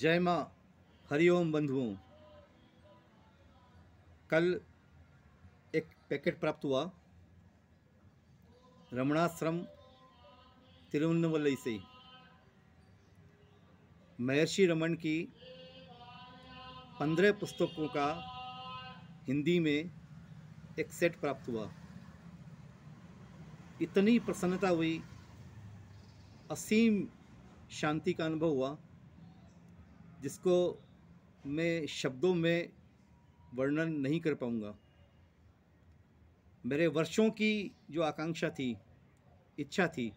जय माँ। हरिओम बंधुओं। कल एक पैकेट प्राप्त हुआ रमणाश्रम तिरुवन्नमलई से। महर्षि रमन की 15 पुस्तकों का हिंदी में एक सेट प्राप्त हुआ। इतनी प्रसन्नता हुई, असीम शांति का अनुभव हुआ जिसको मैं शब्दों में वर्णन नहीं कर पाऊंगा। मेरे वर्षों की जो आकांक्षा थी, इच्छा थी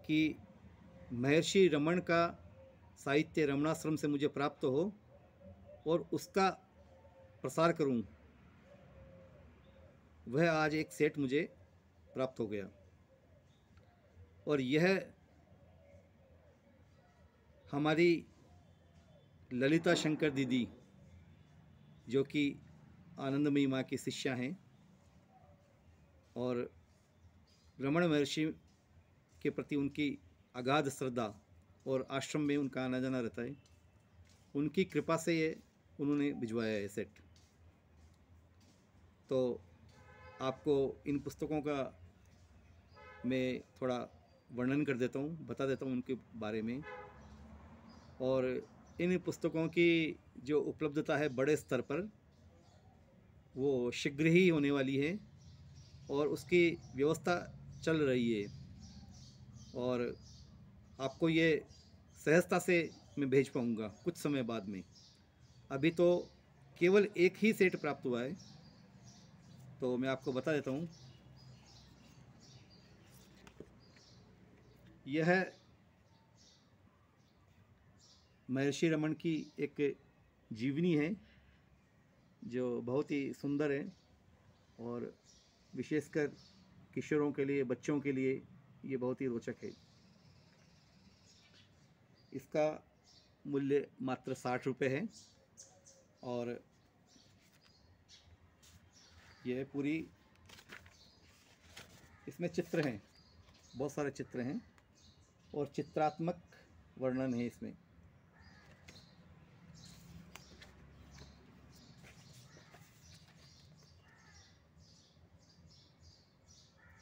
कि महर्षि रमन का साहित्य रमणाश्रम से मुझे प्राप्त हो और उसका प्रसार करूं, वह आज एक सेट मुझे प्राप्त हो गया। और यह हमारी ललिता शंकर दीदी, जो कि आनंदमयी माँ की शिष्या हैं और रमण महर्षि के प्रति उनकी अगाध श्रद्धा और आश्रम में उनका आना जाना रहता है, उनकी कृपा से ये उन्होंने भिजवाया है सेट। तो आपको इन पुस्तकों का मैं थोड़ा वर्णन कर देता हूँ, बता देता हूँ उनके बारे में। और इन पुस्तकों की जो उपलब्धता है बड़े स्तर पर, वो शीघ्र ही होने वाली है और उसकी व्यवस्था चल रही है और आपको ये सहजता से मैं भेज पाऊँगा कुछ समय बाद में। अभी तो केवल एक ही सेट प्राप्त हुआ है, तो मैं आपको बता देता हूँ। यह महर्षि रमन की एक जीवनी है जो बहुत ही सुंदर है और विशेषकर किशोरों के लिए, बच्चों के लिए ये बहुत ही रोचक है। इसका मूल्य मात्र 60 रुपये है और यह पूरी, इसमें चित्र हैं, बहुत सारे चित्र हैं और चित्रात्मक वर्णन है इसमें।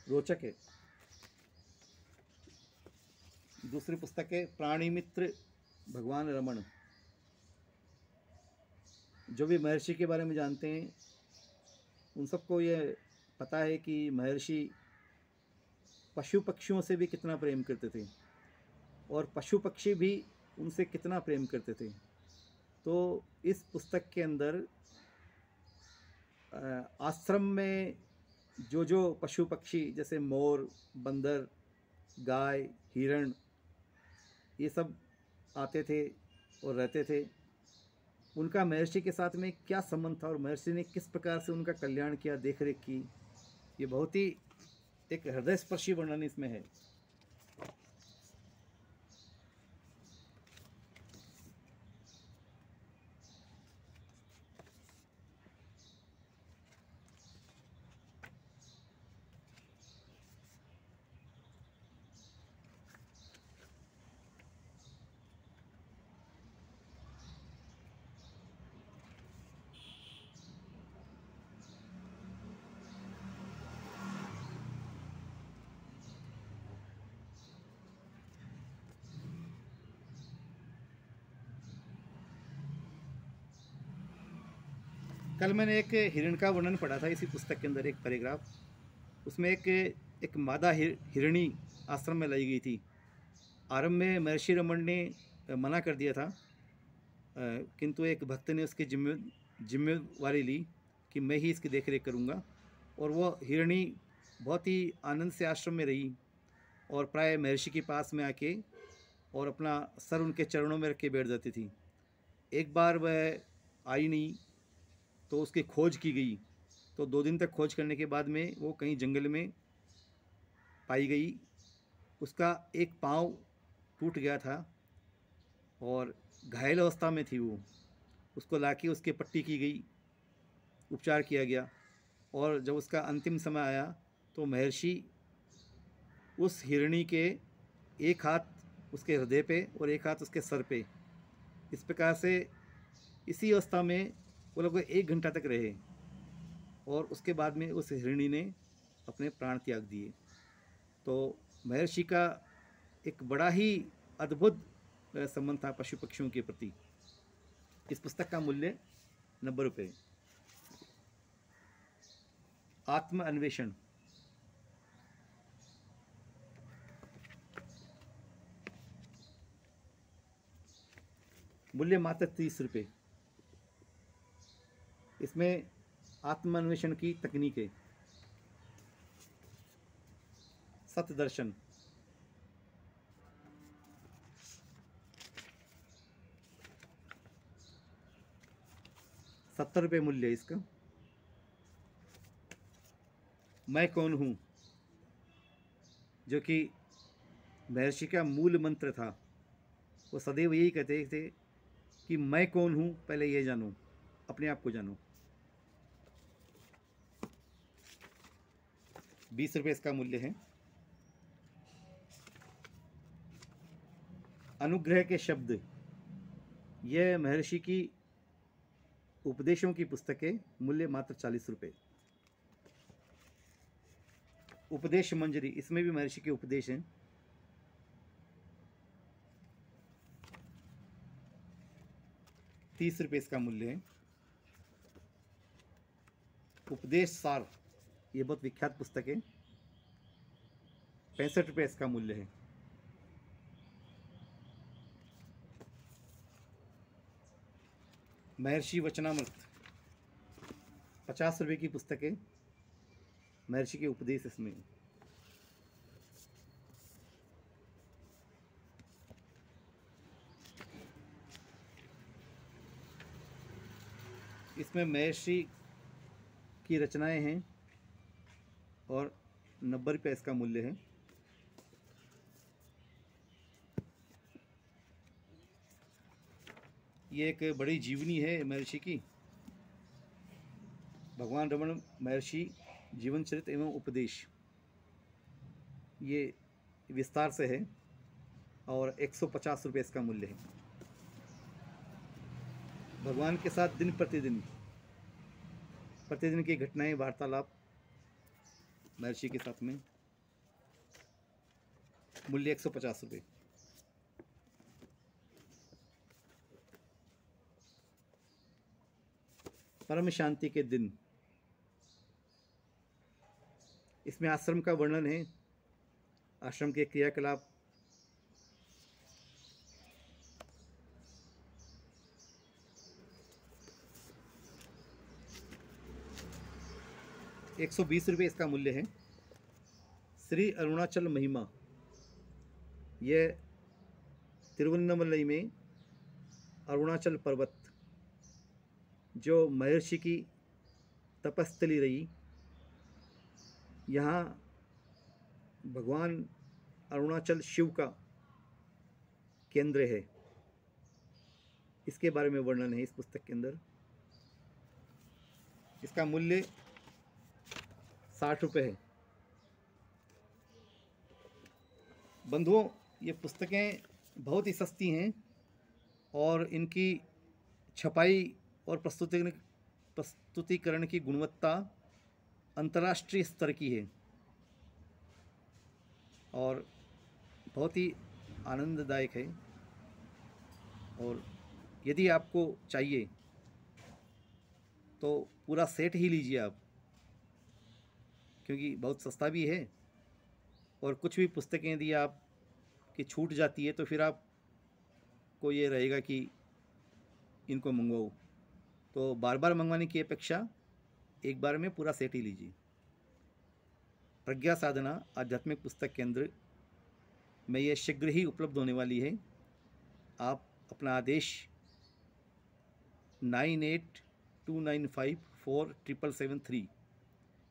रोचक है। दूसरी पुस्तक है प्राणी मित्र भगवान रमन। जो भी महर्षि के बारे में जानते हैं उन सबको ये पता है कि महर्षि पशु पक्षियों से भी कितना प्रेम करते थे और पशु पक्षी भी उनसे कितना प्रेम करते थे। तो इस पुस्तक के अंदर आश्रम में जो पशु पक्षी जैसे मोर, बंदर, गाय, हिरण, ये सब आते थे और रहते थे, उनका महर्षि के साथ में क्या संबंध था और महर्षि ने किस प्रकार से उनका कल्याण किया, देख रेख की, ये बहुत ही एक हृदयस्पर्शी वर्णन इसमें है। कल मैंने एक हिरण का वर्णन पढ़ा था इसी पुस्तक के अंदर, एक पैराग्राफ। उसमें एक मादा हिरणी आश्रम में लाई गई थी। आरंभ में महर्षि रमन ने मना कर दिया था, किंतु एक भक्त ने उसकी जिम्मेवारी ली कि मैं ही इसकी देखरेख करूँगा। और वह हिरणी बहुत ही आनंद से आश्रम में रही और प्राय महर्षि के पास में आके और अपना सर उनके चरणों में रख के बैठ जाती थी। एक बार वह आई नहीं तो उसकी खोज की गई, तो 2 दिन तक खोज करने के बाद में वो कहीं जंगल में पाई गई। उसका एक पाँव टूट गया था और घायल अवस्था में थी वो। उसको लाके उसकी पट्टी की गई, उपचार किया गया और जब उसका अंतिम समय आया तो महर्षि उस हिरणी के एक हाथ उसके हृदय पे और एक हाथ उसके सर पे इस प्रकार से इसी अवस्था में वो लगभग 1 घंटा तक रहे और उसके बाद में उस हिरणी ने अपने प्राण त्याग दिए। तो महर्षि का एक बड़ा ही अद्भुत संबंध था पशु पक्षियों के प्रति। इस पुस्तक का मूल्य 90 रुपये। आत्म अन्वेषण, मूल्य मात्र 30 रुपये। इसमें आत्म अन्वेषण की तकनीकें, सत्य दर्शन, ₹70 मूल्य है इसका। मैं कौन हूँ, जो कि महर्षि का मूल मंत्र था। वो सदैव यही कहते थे कि मैं कौन हूँ, पहले ये जानो, अपने आप को जानो। 20 रुपये इसका मूल्य है। अनुग्रह के शब्द, यह महर्षि की उपदेशों की पुस्तक है, मूल्य मात्र 40 रुपये। उपदेश मंजरी, इसमें भी महर्षि के उपदेश हैं। ₹30 इसका मूल्य है। उपदेश सार, ये बहुत विख्यात पुस्तक है, ₹65 इसका मूल्य है। महर्षि वचनामृत, ₹50 की पुस्तक है, महर्षि के उपदेश इसमें। इसमें महर्षि की रचनाएं हैं और 90 रुपये इसका मूल्य है। ये एक बड़ी जीवनी है महर्षि की, भगवान रमण महर्षि जीवन चरित्र एवं उपदेश, ये विस्तार से है और 150 रुपये इसका मूल्य है। भगवान के साथ दिन प्रतिदिन की घटनाएं, वार्तालाप महर्षि के साथ में, मूल्य 150 रुपये। परम शांति के दिन, इसमें आश्रम का वर्णन है, आश्रम के क्रियाकलाप, ₹120 इसका मूल्य है। श्री अरुणाचल महिमा, यह तिरुवन्नमलई में अरुणाचल पर्वत, जो महर्षि की तपस्थली रही, यहाँ भगवान अरुणाचल शिव का केंद्र है, इसके बारे में वर्णन है इस पुस्तक के अंदर। इसका मूल्य 60 रुपये है। बंधुओं, ये पुस्तकें बहुत ही सस्ती हैं और इनकी छपाई और प्रस्तुतिकरण की गुणवत्ता अंतर्राष्ट्रीय स्तर की है और बहुत ही आनंददायक है। और यदि आपको चाहिए तो पूरा सेट ही लीजिए आप, क्योंकि बहुत सस्ता भी है और कुछ भी पुस्तकें यदि आप की छूट जाती है तो फिर आप को ये रहेगा कि इनको मंगवाओ। तो बार बार मंगवाने की अपेक्षा एक बार में पूरा सेट ही लीजिए। प्रज्ञा साधना आध्यात्मिक पुस्तक केंद्र में ये शीघ्र ही उपलब्ध होने वाली है। आप अपना आदेश 9829547773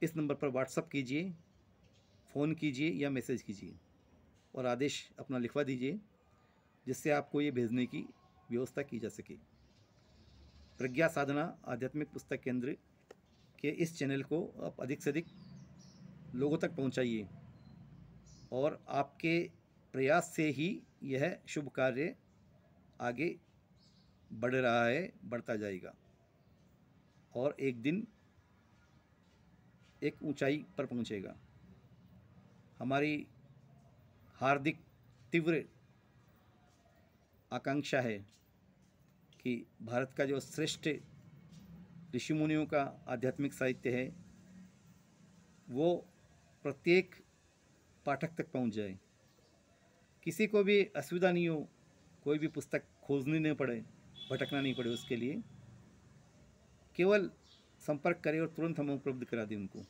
इस नंबर पर व्हाट्सअप कीजिए, फ़ोन कीजिए या मैसेज कीजिए और आदेश अपना लिखवा दीजिए, जिससे आपको ये भेजने की व्यवस्था की जा सके। प्रज्ञा साधना आध्यात्मिक पुस्तक केंद्र के इस चैनल को आप अधिक से अधिक लोगों तक पहुंचाइए और आपके प्रयास से ही यह शुभ कार्य आगे बढ़ रहा है, बढ़ता जाएगा और एक दिन एक ऊंचाई पर पहुंचेगा। हमारी हार्दिक तीव्र आकांक्षा है कि भारत का जो श्रेष्ठ ऋषि मुनियों का आध्यात्मिक साहित्य है वो प्रत्येक पाठक तक पहुंच जाए, किसी को भी असुविधा नहीं हो, कोई भी पुस्तक खोजनी नहीं पड़े, भटकना नहीं पड़े, उसके लिए केवल संपर्क करें और तुरंत हम उपलब्ध करा दें उनको।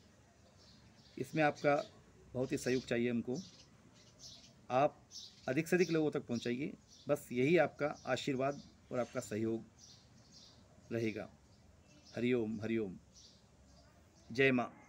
इसमें आपका बहुत ही सहयोग चाहिए हमको। आप अधिक से अधिक लोगों तक पहुंचाइए, बस यही आपका आशीर्वाद और आपका सहयोग रहेगा। हरिओम हरिओम। जय माँ।